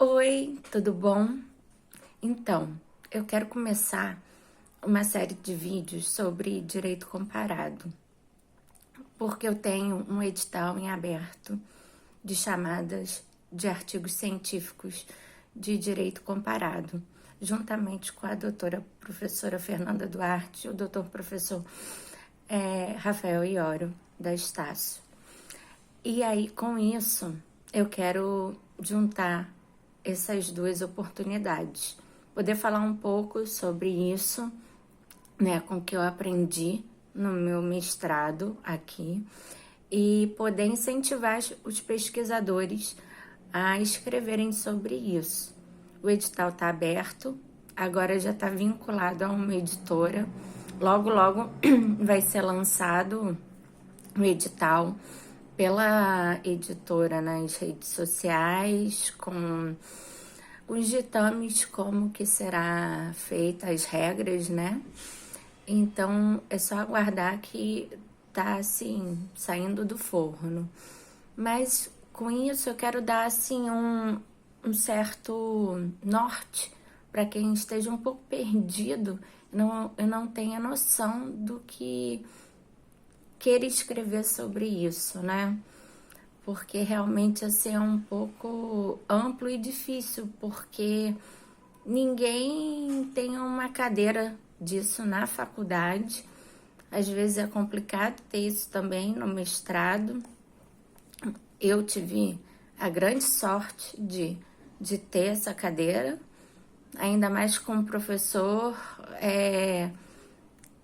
Oi, tudo bom? Então, eu quero começar uma série de vídeos sobre direito comparado, porque eu tenho um edital em aberto de chamadas de artigos científicos de direito comparado, juntamente com a doutora professora Fernanda Duarte e o doutor professor Rafael Ioro, da Estácio. E aí, com isso, eu quero juntar essas duas oportunidades. Poder falar um pouco sobre isso, né, com o que eu aprendi no meu mestrado aqui, e poder incentivar os pesquisadores a escreverem sobre isso. O edital está aberto, agora já está vinculado a uma editora. Logo, logo vai ser lançado o edital pela editora nas redes sociais, com os ditames, como que será feita as regras, né? Então é só aguardar que tá assim, saindo do forno. Mas com isso eu quero dar assim um certo norte para quem esteja um pouco perdido, eu não tenha noção do que queira escrever sobre isso, né? Porque realmente assim é um pouco amplo e difícil, porque ninguém tem uma cadeira disso na faculdade. Às vezes é complicado ter isso também no mestrado. Eu tive a grande sorte de ter essa cadeira, ainda mais com um professor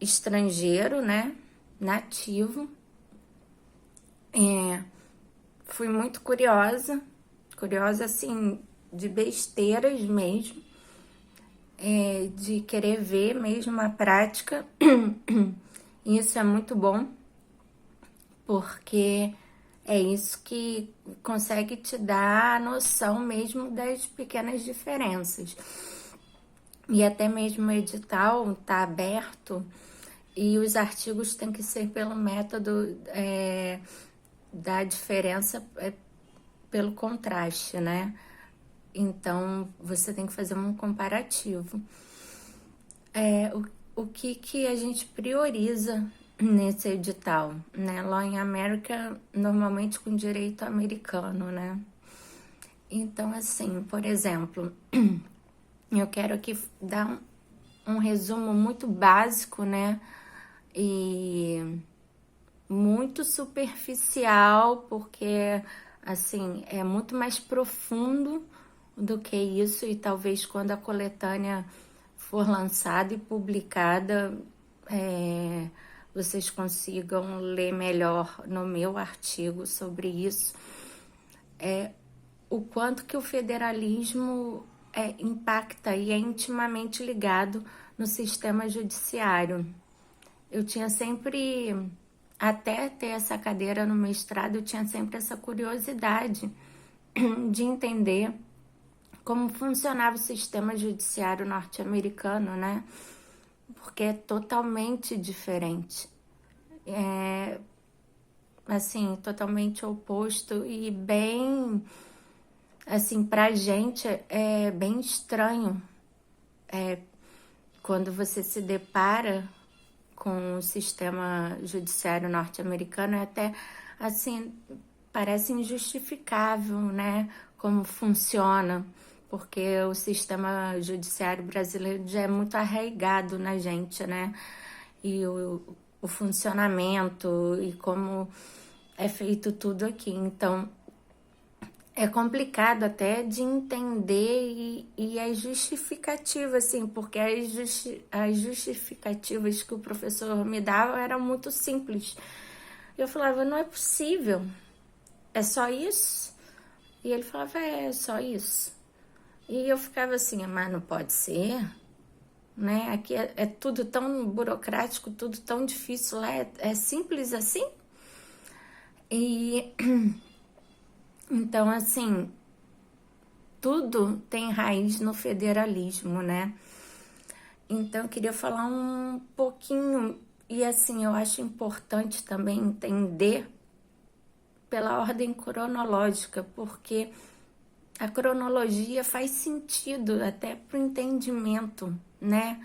estrangeiro, né? Nativo. Fui muito curiosa, curiosa assim, de besteiras mesmo, de querer ver mesmo a prática. E isso é muito bom, porque é isso que consegue te dar a noção mesmo das pequenas diferenças. E até mesmo o edital está aberto e os artigos têm que ser pelo método da diferença pelo contraste, né? Então, você tem que fazer um comparativo. O que a gente prioriza nesse edital, né? Law in America, normalmente com direito americano, né? Então, assim, por exemplo, eu quero aqui dar um resumo muito básico, né? E muito superficial, porque, assim, é muito mais profundo do que isso, e talvez quando a coletânea for lançada e publicada, vocês consigam ler melhor no meu artigo sobre isso, o quanto que o federalismo impacta e é intimamente ligado no sistema judiciário. Eu tinha sempre, até ter essa cadeira no mestrado, eu tinha sempre essa curiosidade de entender como funcionava o sistema judiciário norte-americano, né? Porque é totalmente diferente. Assim, totalmente oposto e bem, assim, pra gente é bem estranho quando você se depara com o sistema judiciário norte-americano, é até, assim, parece injustificável, né, como funciona, porque o sistema judiciário brasileiro já é muito arraigado na gente, né, e o funcionamento e como é feito tudo aqui. Então, é complicado até de entender e as justificativas, assim, porque as justificativas que o professor me dava eram muito simples. Eu falava, não é possível, é só isso? E ele falava, é só isso. E eu ficava assim, mas não pode ser, né? Aqui é tudo tão burocrático, tudo tão difícil, lá é simples assim? E então, assim, tudo tem raiz no federalismo, né? Então, eu queria falar um pouquinho, e assim, eu acho importante também entender pela ordem cronológica, porque a cronologia faz sentido até para o entendimento, né?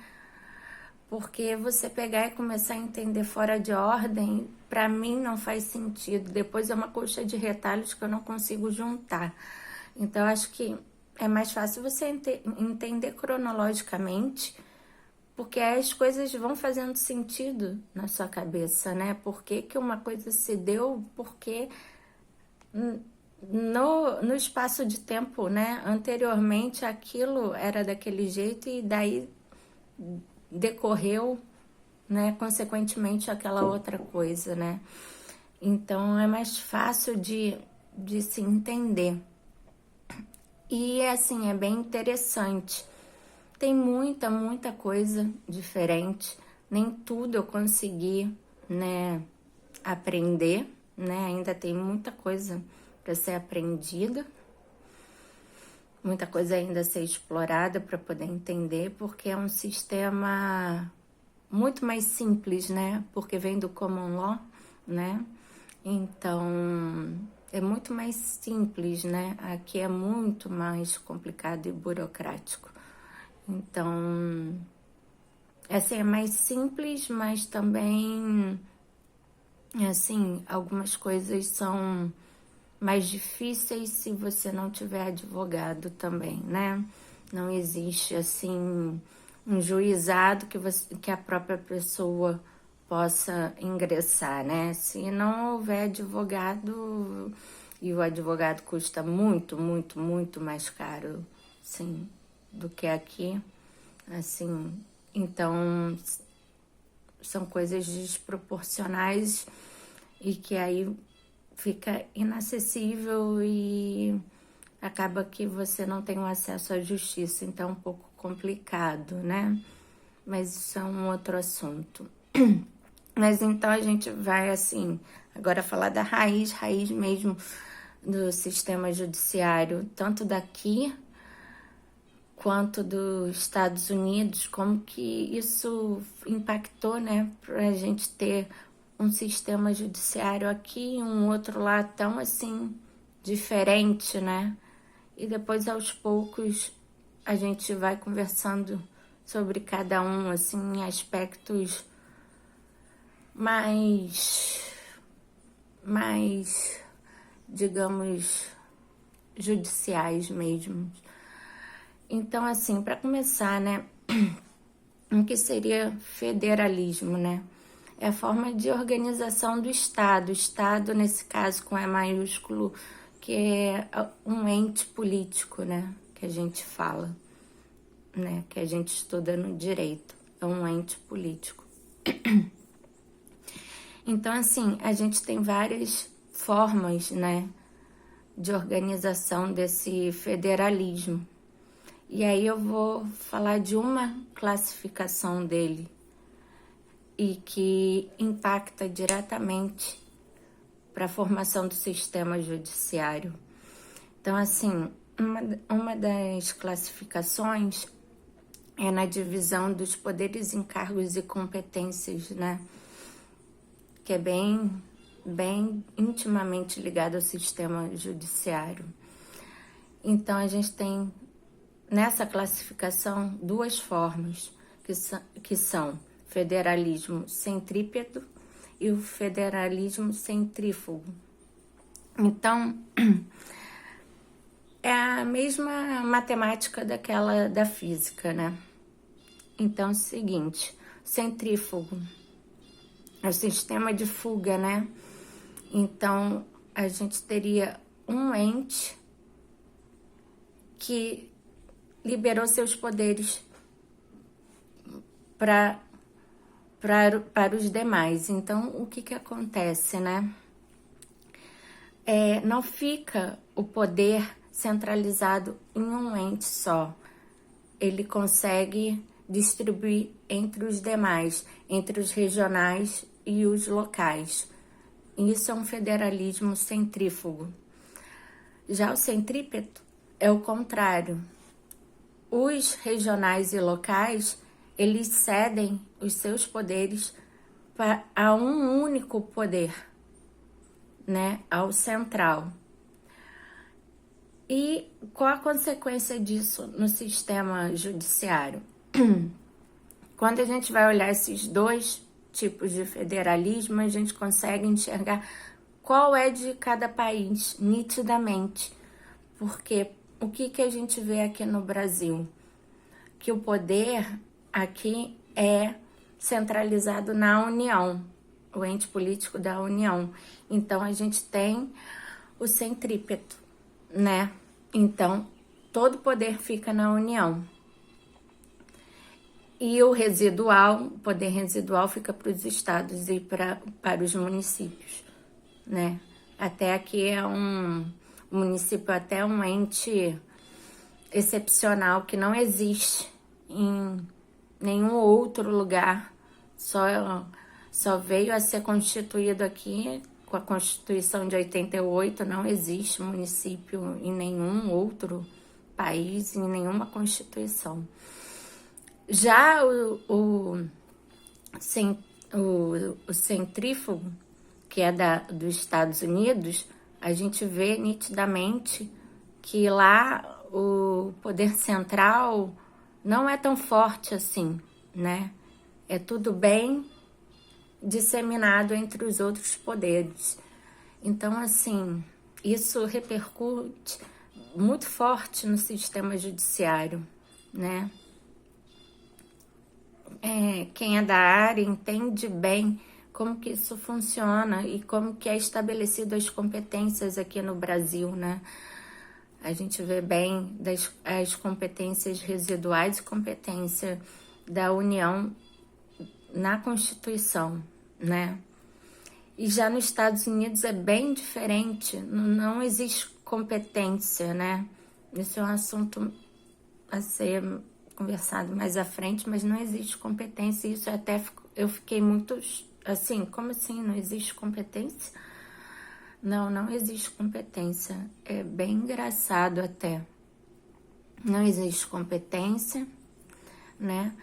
Porque você pegar e começar a entender fora de ordem, para mim não faz sentido. Depois é uma coxa de retalhos que eu não consigo juntar. Então, acho que é mais fácil você entender cronologicamente, porque as coisas vão fazendo sentido na sua cabeça, né? Por que que uma coisa se deu, porque no espaço de tempo, né? Anteriormente aquilo era daquele jeito e daí decorreu, né? Consequentemente aquela outra coisa, né? Então é mais fácil de se entender. E assim, é bem interessante. Tem muita coisa diferente. Nem tudo eu consegui, né, aprender, né? Ainda tem muita coisa para ser aprendida. Muita coisa ainda a ser explorada para poder entender, porque é um sistema muito mais simples, né? Porque vem do common law, né? Então, é muito mais simples, né? Aqui é muito mais complicado e burocrático. Então, assim, é mais simples, mas também, assim, algumas coisas são mais difíceis se você não tiver advogado também, né? Não existe, assim, um juizado que a própria pessoa possa ingressar, né? Se não houver advogado, e o advogado custa muito mais caro, sim, do que aqui, assim, então são coisas desproporcionais e que aí fica inacessível e acaba que você não tem o acesso à justiça, então é um pouco complicado, né? Mas isso é um outro assunto. Mas então a gente vai, assim, agora falar da raiz mesmo do sistema judiciário, tanto daqui quanto dos Estados Unidos, como que isso impactou, né, para a gente ter um sistema judiciário aqui e um outro lá tão assim diferente, né? E depois aos poucos a gente vai conversando sobre cada um, assim, em aspectos mais, digamos, judiciais mesmo. Então, assim, para começar, né, o que seria federalismo, né? É a forma de organização do Estado. O Estado, nesse caso, com E maiúsculo, que é um ente político, né? Que a gente fala, né? Que a gente estuda no direito. É um ente político. Então, assim, a gente tem várias formas, né? De organização desse federalismo. E aí eu vou falar de uma classificação dele e que impacta diretamente para a formação do sistema judiciário. Então, assim, uma das classificações é na divisão dos poderes, encargos e competências, né? Que é bem intimamente ligado ao sistema judiciário. Então, a gente tem nessa classificação duas formas, que são federalismo centrípeto e o federalismo centrífugo. Então, é a mesma matemática daquela da física, né? Então, é o seguinte, centrífugo é o sistema de fuga, né? Então, a gente teria um ente que liberou seus poderes para os demais. Então, o que acontece, né? Não fica o poder centralizado em um ente só. Ele consegue distribuir entre os demais, entre os regionais e os locais. Isso é um federalismo centrífugo. Já o centrípeto é o contrário. Os regionais e locais, eles cedem os seus poderes a um único poder, né? Ao central. E qual a consequência disso no sistema judiciário? Quando a gente vai olhar esses dois tipos de federalismo, a gente consegue enxergar qual é de cada país nitidamente. Porque o que a gente vê aqui no Brasil? Que o poder aqui é centralizado na União, o ente político da União. Então, a gente tem o centrípeto, né? Então, todo o poder fica na União. E o poder residual fica para os estados e para os municípios, né? Até aqui o município até um ente excepcional que não existe em nenhum outro lugar, só veio a ser constituído aqui com a Constituição de 88, não existe município em nenhum outro país, em nenhuma Constituição. Já o centrífugo, que é dos Estados Unidos, a gente vê nitidamente que lá o poder central não é tão forte assim, né? É tudo bem disseminado entre os outros poderes. Então, assim, isso repercute muito forte no sistema judiciário, né? Quem é da área entende bem como que isso funciona e como que é estabelecido as competências aqui no Brasil, né? A gente vê bem as competências residuais e competência da União na Constituição, né? E já nos Estados Unidos é bem diferente, não existe competência, né? Isso é um assunto a ser conversado mais à frente, mas não existe competência. Isso até eu fiquei muito assim, como assim não existe competência? Não existe competência. É bem engraçado até. Não existe competência, né?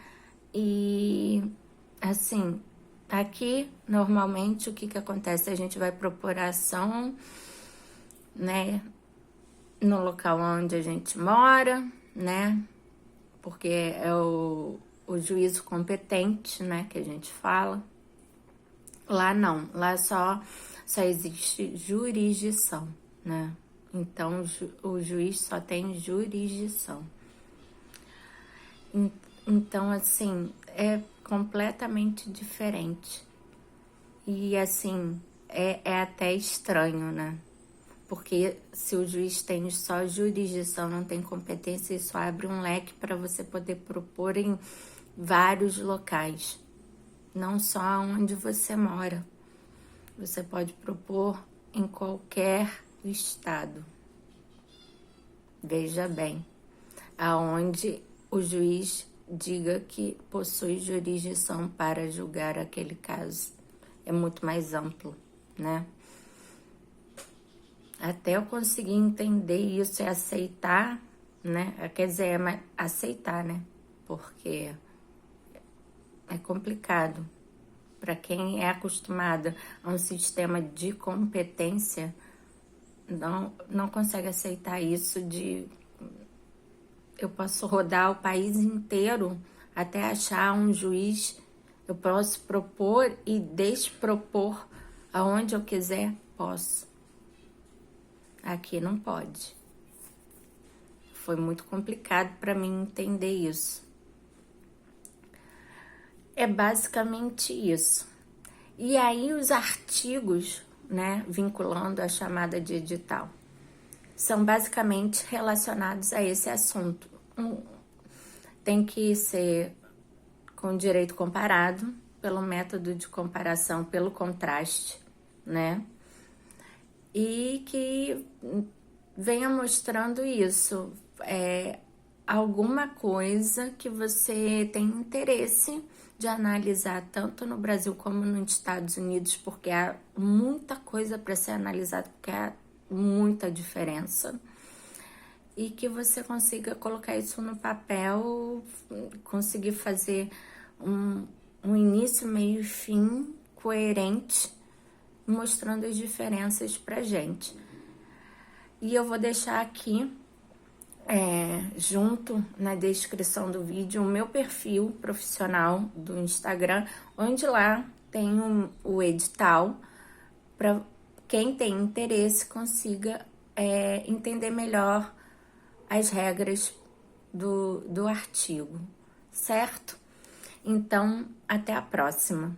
E assim, aqui normalmente o que acontece? A gente vai propor ação, né? No local onde a gente mora, né? Porque é o juízo competente, né? Que a gente fala. Lá não, lá só existe jurisdição, né? Então, o juiz só tem jurisdição. Então, assim, é completamente diferente. E, assim, é até estranho, né? Porque se o juiz tem só jurisdição, não tem competência, isso abre um leque para você poder propor em vários locais. Não só onde você mora. Você pode propor em qualquer estado. Veja bem, aonde o juiz diga que possui jurisdição para julgar aquele caso. É muito mais amplo, né? Até eu conseguir entender isso e aceitar, né? Quer dizer, aceitar, né? Porque é complicado. Para quem é acostumado a um sistema de competência, não consegue aceitar isso de... Eu posso rodar o país inteiro até achar um juiz, eu posso propor e despropor aonde eu quiser, posso. Aqui não pode. Foi muito complicado para mim entender isso. É basicamente isso. E aí os artigos, né, vinculando a chamada de edital, são basicamente relacionados a esse assunto. Tem que ser com direito comparado, pelo método de comparação, pelo contraste, né? E que venha mostrando isso, alguma coisa que você tem interesse de analisar tanto no Brasil como nos Estados Unidos, porque há muita coisa para ser analisada, porque há muita diferença, e que você consiga colocar isso no papel, conseguir fazer um início, meio e fim coerente, mostrando as diferenças pra gente. E eu vou deixar aqui, junto na descrição do vídeo, o meu perfil profissional do Instagram, onde lá tem o edital, para quem tem interesse consiga entender melhor as regras do artigo, certo? Então, até a próxima.